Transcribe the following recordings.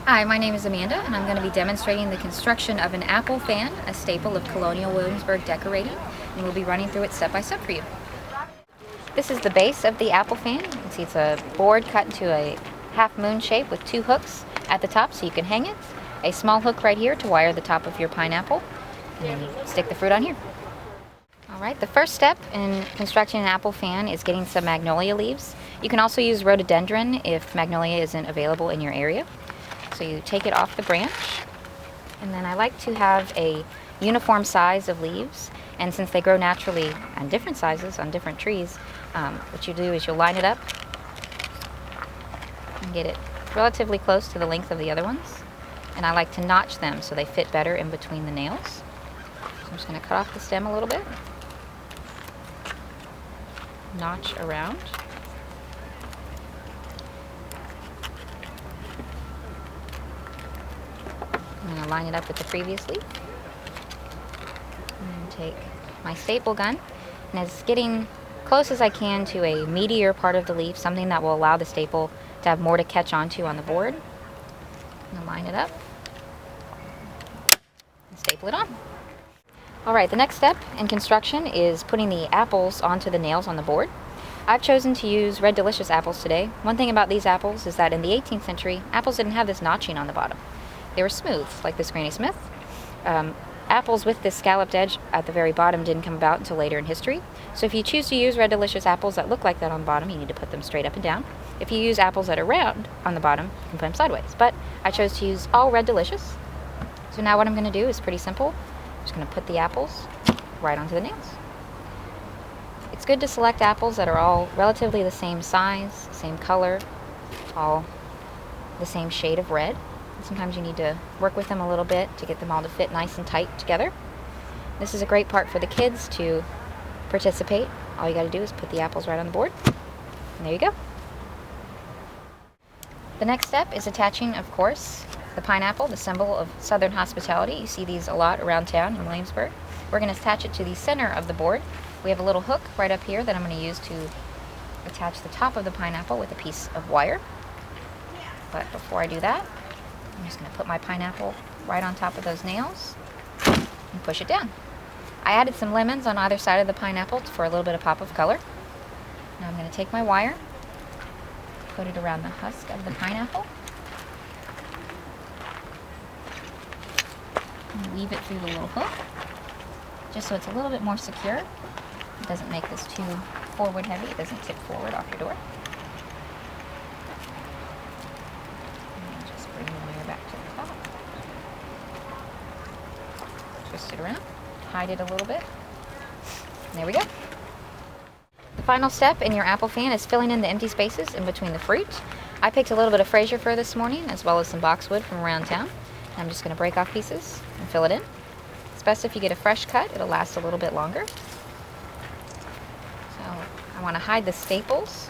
Hi, my name is Amanda, and I'm going to be demonstrating the construction of an apple fan, a staple of Colonial Williamsburg decorating, and we'll be running through it step by step for you. This is the base of the apple fan. You can see it's a board cut into a half moon shape with two hooks at the top so you can hang it, a small hook right here to wire the top of your pineapple, and then you stick the fruit on here. Alright, the first step in constructing an apple fan is getting some magnolia leaves. You can also use rhododendron if magnolia isn't available in your area. So you take it off the branch, and then I like to have a uniform size of leaves, and since they grow naturally on different sizes on different trees, what you do is you'll line it up and get it relatively close to the length of the other ones, and I like to notch them so they fit better in between the nails. So I'm just going to cut off the stem a little bit, notch around. I'm going to line it up with the previous leaf. And then take my staple gun, and it's getting close as I can to a meatier part of the leaf, something that will allow the staple to have more to catch onto on the board. I'm going to line it up and staple it on. Alright, the next step in construction is putting the apples onto the nails on the board. I've chosen to use Red Delicious apples today. One thing about these apples is that in the 18th century, apples didn't have this notching on the bottom. They were smooth, like this Granny Smith. Apples with this scalloped edge at the very bottom didn't come about until later in history. So if you choose to use Red Delicious apples that look like that on the bottom, you need to put them straight up and down. If you use apples that are round on the bottom, you can put them sideways. But I chose to use all Red Delicious. So now what I'm going to do is pretty simple. I'm just going to put the apples right onto the nails. It's good to select apples that are all relatively the same size, same color, all the same shade of red. Sometimes you need to work with them a little bit to get them all to fit nice and tight together. This is a great part for the kids to participate. All you got to do is put the apples right on the board. And there you go. The next step is attaching, of course, the pineapple, the symbol of Southern hospitality. You see these a lot around town in Williamsburg. We're going to attach it to the center of the board. We have a little hook right up here that I'm going to use to attach the top of the pineapple with a piece of wire. But before I do that, I'm just going to put my pineapple right on top of those nails and push it down. I added some lemons on either side of the pineapple for a little bit of pop of color. Now I'm going to take my wire, put it around the husk of the pineapple, and weave it through the little hook, just so it's a little bit more secure. It doesn't make this too forward heavy. It doesn't tip forward off your door. Bring the wire back to the top. Twist it around, hide it a little bit. And there we go. The final step in your apple fan is filling in the empty spaces in between the fruit. I picked a little bit of Fraser fir this morning, as well as some boxwood from around town. And I'm just going to break off pieces and fill it in. It's best if you get a fresh cut. It'll last a little bit longer. So I want to hide the staples,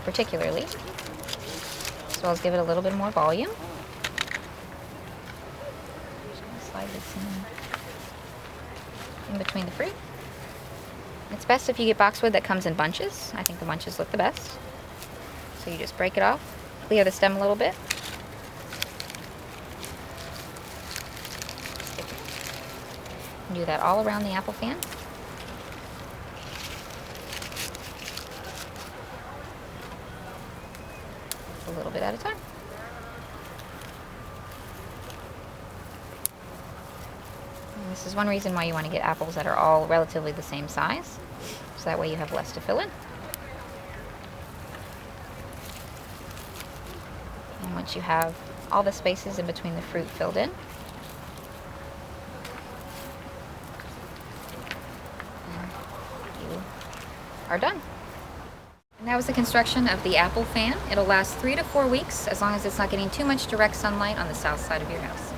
particularly, as well as give it a little bit more volume. Just going to slide this in between the fruit. It's best if you get boxwood that comes in bunches. I think the bunches look the best. So you just break it off, clear the stem a little bit. And do that all around the apple fan. A little bit at a time. And this is one reason why you want to get apples that are all relatively the same size, so that way you have less to fill in. And once you have all the spaces in between the fruit filled in, you are done. And that was the construction of the apple fan. It'll last 3 to 4 weeks as long as it's not getting too much direct sunlight on the south side of your house.